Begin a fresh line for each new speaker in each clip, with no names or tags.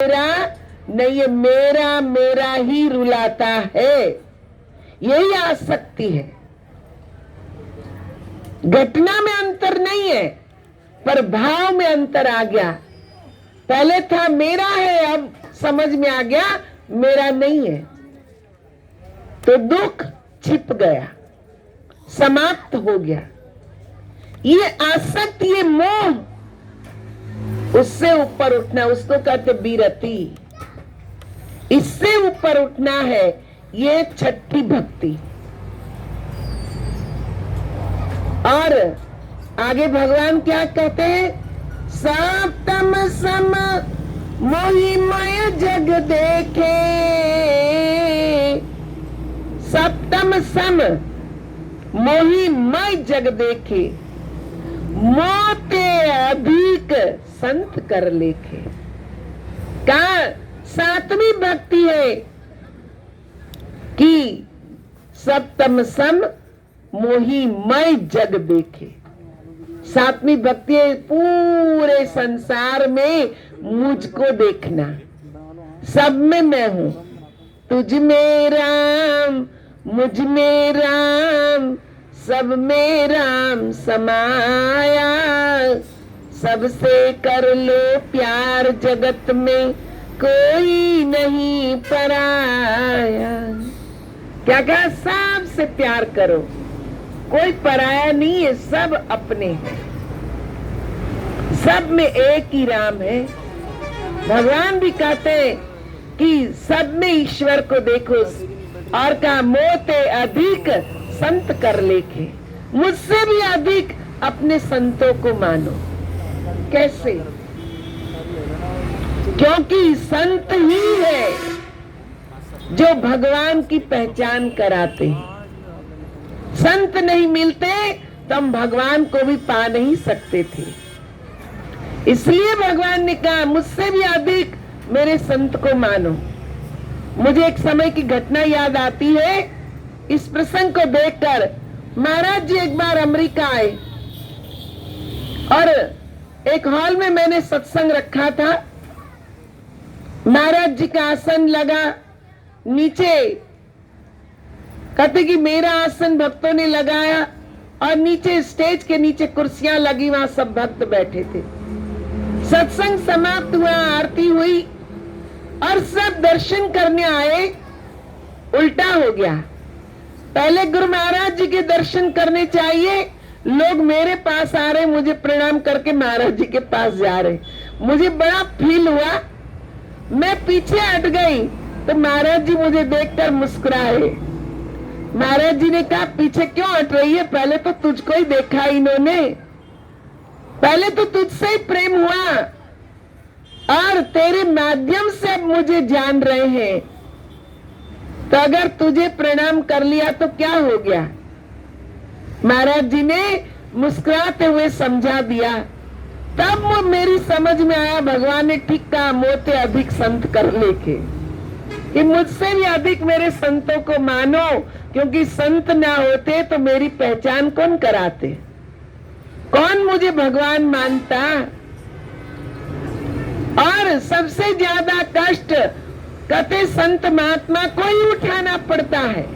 मेरा नहीं, ये मेरा मेरा ही रुलाता है, यही आसक्ति है। घटना में अंतर नहीं है, पर भाव में अंतर आ गया। पहले था मेरा है, अब समझ में आ गया मेरा नहीं है, तो दुख छिप गया, समाप्त हो गया। ये आसक्ति, ये मोह, उससे ऊपर उठना, उसको कहते बीरति। इससे ऊपर उठना है, ये छठी भक्ति। और आगे भगवान क्या कहते हैं? सप्तम सम मोहिमय जग देखे, सप्तम सम मोहिमय जग देखे, मोते अधिक संत कर लेखे। का सातवीं भक्ति है कि सप्तम सम मोही मय जग देखे। सातवीं भक्ति है पूरे संसार में मुझको देखना, सब में मैं हूं, तुझ में राम, मुझ में राम, सब में राम समाया, सबसे कर लो प्यार, जगत में कोई नहीं पराया। क्या कहा? सबसे प्यार करो, कोई पराया नहीं है, सब अपने हैं, सब में एक ही राम है। भगवान भी कहते हैं कि सब में ईश्वर को देखो, और कहा मोते अधिक संत कर लेखे, मुझसे भी अधिक अपने संतों को मानो। कैसे? क्योंकि संत ही है जो भगवान की पहचान कराते हैं। संत नहीं मिलते तो हम भगवान को भी पा नहीं सकते थे। इसलिए भगवान ने कहा मुझसे भी अधिक मेरे संत को मानो। मुझे एक समय की घटना याद आती है। इस प्रसंग को देखकर महाराज जी एक बार अमेरिका आए और एक हॉल में मैंने सत्संग रखा था। महाराज जी का आसन लगा, नीचे कहते कि मेरा आसन भक्तों ने लगाया, और नीचे स्टेज के नीचे कुर्सियां लगी, वहां सब भक्त बैठे थे। सत्संग समाप्त हुआ, आरती हुई और सब दर्शन करने आए। उल्टा हो गया, पहले गुरु महाराज जी के दर्शन करने चाहिए, लोग मेरे पास आ रहे, मुझे प्रणाम करके महाराज जी के पास जा रहे। मुझे बड़ा फील हुआ, मैं पीछे हट गई तो महाराज जी मुझे देखकर मुस्कुराए। महाराज जी ने कहा पीछे क्यों हट रही है? पहले तो तुझको ही देखा इन्होंने, पहले तो तुझसे ही प्रेम हुआ और तेरे माध्यम से अब मुझे जान रहे हैं, तो अगर तुझे प्रणाम कर लिया तो क्या हो गया? महाराज जी ने मुस्कुराते हुए समझा दिया। तब वो मेरी समझ में आया, भगवान ने ठीक कहा, मोते अधिक संत कर लेके, कि मुझसे भी अधिक मेरे संतों को मानो, क्योंकि संत ना होते तो मेरी पहचान कौन कराते? कौन मुझे भगवान मानता? और सबसे ज्यादा कष्ट कहते संत महात्मा को ही उठाना पड़ता है।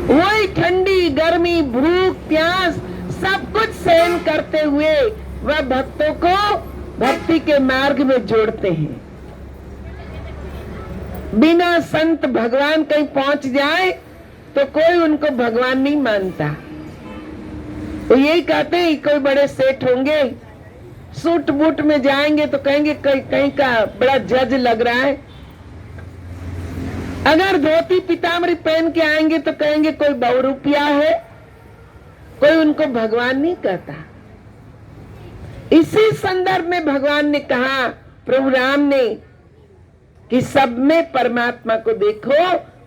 वही ठंडी गर्मी, भूख प्यास सब कुछ सहन करते हुए वह भक्तों को भक्ति के मार्ग में जोड़ते हैं। बिना संत भगवान कहीं पहुंच जाए तो कोई उनको भगवान नहीं मानता। तो यही कहते हैं, कोई बड़े सेठ होंगे, सूट बूट में जाएंगे तो कहेंगे कहीं का बड़ा जज लग रहा है। अगर धोती पीताम्बरी पहन के आएंगे तो कहेंगे कोई बहुरूपिया है। कोई उनको भगवान नहीं कहता। इसी संदर्भ में भगवान ने कहा, प्रभु राम ने, कि सब में परमात्मा को देखो,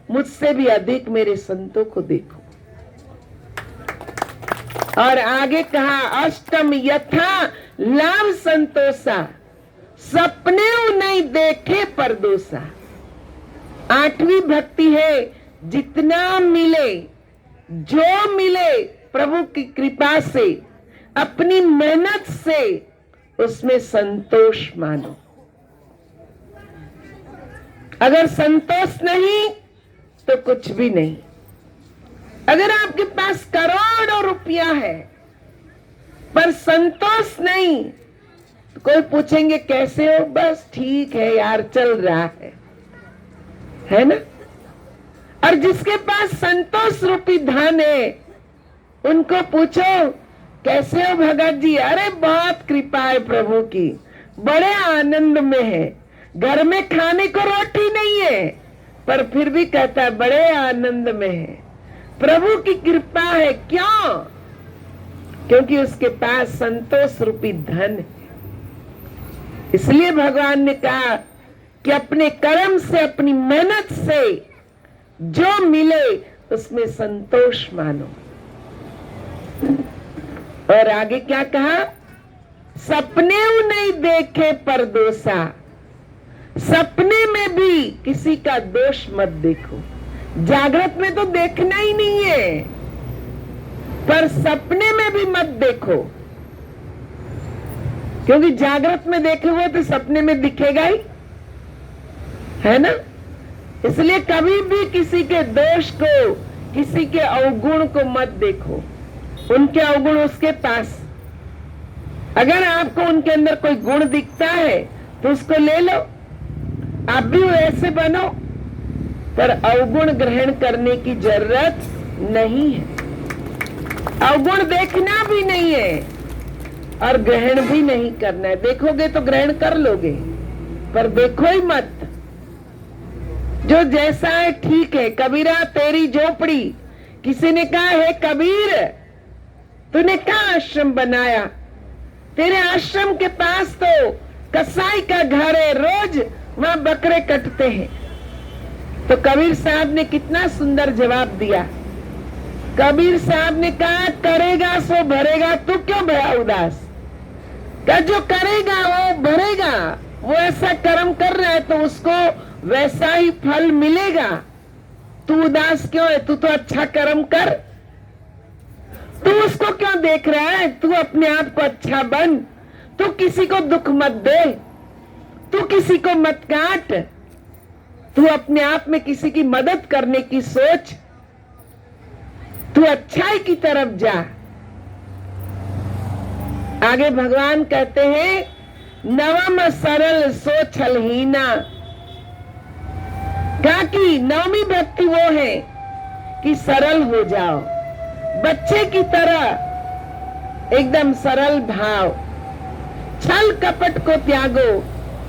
मुझसे भी अधिक मेरे संतों को देखो। और आगे कहा, अष्टम यथा लाभ संतोषा, सपने नहीं देखे परदोषा। आठवीं भक्ति है, जितना मिले, जो मिले प्रभु की कृपा से, अपनी मेहनत से, उसमें संतोष मानो। अगर संतोष नहीं तो कुछ भी नहीं। अगर आपके पास करोड़ों रुपया है पर संतोष नहीं तो कोई पूछेंगे कैसे हो, बस ठीक है यार, चल रहा है ना। और जिसके पास संतोष रूपी धन है उनको पूछो कैसे हो भगत जी, अरे बहुत कृपा है प्रभु की, बड़े आनंद में है, घर में खाने को रोटी नहीं है पर फिर भी कहता है बड़े आनंद में है, प्रभु की कृपा है। क्यों? क्योंकि उसके पास संतोष रूपी धन है। इसलिए भगवान ने कहा कि अपने कर्म से, अपनी मेहनत से जो मिले उसमें संतोष मानो। और आगे क्या कहा? सपने नहीं देखे परदोसा, सपने में भी किसी का दोष मत देखो। जागृत में तो देखना ही नहीं है पर सपने में भी मत देखो, क्योंकि जागृत में देखोगे तो सपने में दिखेगा ही, है ना। इसलिए कभी भी किसी के दोष को, किसी के अवगुण को मत देखो। उनके अवगुण उसके पास, अगर आपको उनके अंदर कोई गुण दिखता है तो उसको ले लो, आप भी वैसे बनो, पर अवगुण ग्रहण करने की जरूरत नहीं है। अवगुण देखना भी नहीं है और ग्रहण भी नहीं करना है। देखोगे तो ग्रहण कर लोगे पर देखो ही मत। जो जैसा है ठीक है। कबीरा तेरी झोपड़ी, किसी ने कहा है कबीर तूने क्या आश्रम बनाया, तेरे आश्रम के पास तो कसाई का घर है, रोज वहां बकरे कटते हैं। तो कबीर साहब ने कितना सुंदर जवाब दिया। कबीर साहब ने कहा करेगा सो भरेगा, तू क्यों भरा उदास। क्या जो करेगा वो भरेगा, वो ऐसा कर्म कर रहा है तो उसको वैसा ही फल मिलेगा। तू उदास क्यों है? तू तो अच्छा कर्म कर, तू उसको क्यों देख रहा है? तू अपने आप को अच्छा बन, तू किसी को दुख मत दे, तू किसी को मत काट, तू अपने आप में किसी की मदद करने की सोच, तू अच्छाई की तरफ जा। आगे भगवान कहते हैं नवम सरल सो छलहीना। क्या कि नवमी भक्ति वो है कि सरल हो जाओ, बच्चे की तरह एकदम सरल भाव, छल कपट को त्यागो,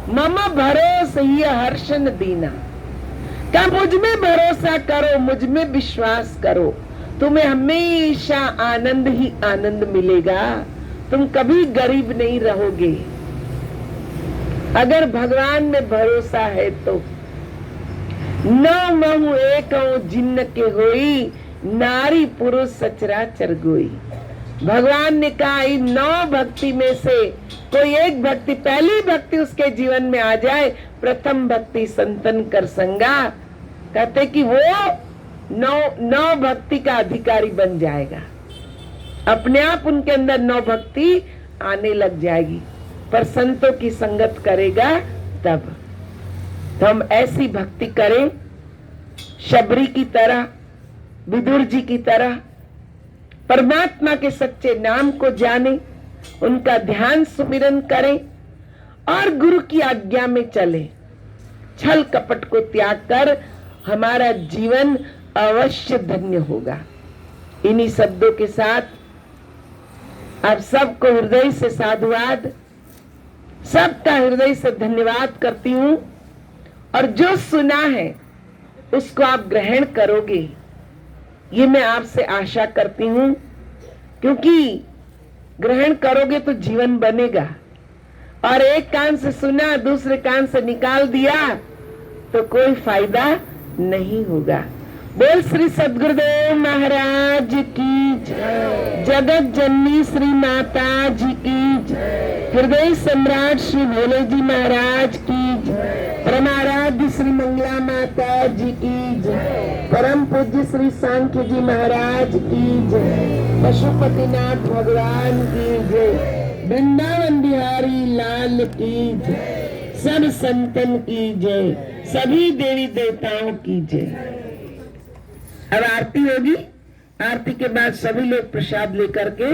मम भरोस ही हर्षन दीना। क्या मुझ में भरोसा करो, मुझ में विश्वास करो, तुम्हें हमेशा आनंद ही आनंद मिलेगा, तुम कभी गरीब नहीं रहोगे। अगर भगवान में भरोसा है तो न महु एक जिन्न के होई, नारी पुरुष सचराचर गोई। भगवान ने कहा इन 9 भक्ति में से कोई एक भक्ति, पहली भक्ति उसके जीवन में आ जाए, प्रथम भक्ति संतन कर संगा, कहते कि वो 9 भक्ति का अधिकारी बन जाएगा। अपने आप उनके अंदर 9 भक्ति आने लग जाएगी, पर संतों की संगत करेगा तब। तो हम ऐसी भक्ति करें शबरी की तरह, विदुर जी की तरह, परमात्मा के सच्चे नाम को जाने, उनका ध्यान सुमिरन करें और गुरु की आज्ञा में चले। छल कपट को त्याग कर हमारा जीवन अवश्य धन्य होगा। इन्हीं शब्दों के साथ आप सबको हृदय से साधुवाद, सबका हृदय से धन्यवाद करती हूँ। और जो सुना है उसको आप ग्रहण करोगे, ये मैं आपसे आशा करती हूँ, क्योंकि ग्रहण करोगे तो जीवन बनेगा। और एक कान से सुना दूसरे कान से निकाल दिया तो कोई फायदा नहीं होगा। बोल श्री सद्गुरुदेव महाराज की जय, जगत जननी श्री माता जी की जय, हृदय सम्राट श्री भोले जी महाराज की जय, परमाराध्य श्री मंगला माता जी की जय, परम पूज्य श्री सांख्य जी महाराज की जय, पशुपतिनाथ भगवान की जय, वृंदावन बिहारी लाल की जय, सब संतन की जय। सभी देवी देवताओं की जय। अब आरती होगी। आरती के बाद सभी लोग प्रसाद लेकर के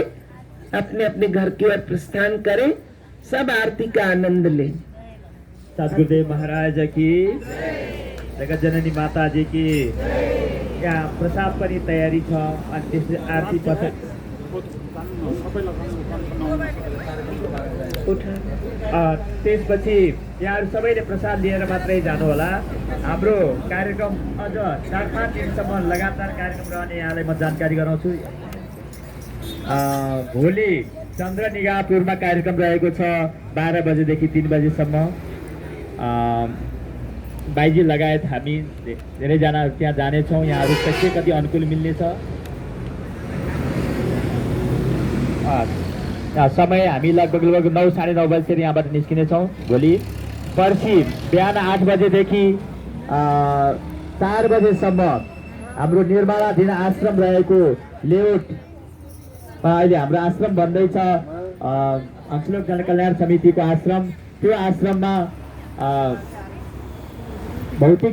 अपने अपने घर की ओर प्रस्थान करें। सब आरती का आनंद लें।
सद्गुरुदेव महाराज की, जगत जननी माता जी की। यहाँ प्रसाद पनि तयारी छ अनि त्यसपछि आरती पछाडि त्यसपछि यहाँहरू सबैले प्रसाद लिएर मात्रै जानु होला। हाम्रो कार्यक्रम अझ 4-5 दिनसम्म लगातार कार्यक्रम रहने यहाँलाई म जानकारी गराउँछु। भोलि चन्द्रनिगाहपुरमा कार्यक्रम रहेको छ 12 बजेदेखि 3 बजेसम्म। बाइजी लगायत हामी धेरैजना त्यहाँ जानेछौँ। यहाँहरू के कति अनुकूल मिल्नेछ। समय हामी लगभग 9-9:30 बजीतिर यहाँबाट निस्किनेछौँ। भोलि पर्सि बिहान 8 बजेदेखि 4 बजेसम्म हाम्रो निर्माणाधीन आश्रम रहेको लेआउट अहिले हाम्रो आश्रम बन्दैछ। अंशलोक जनकल्याण समितिको आश्रम, त्यो आश्रममा भौतिक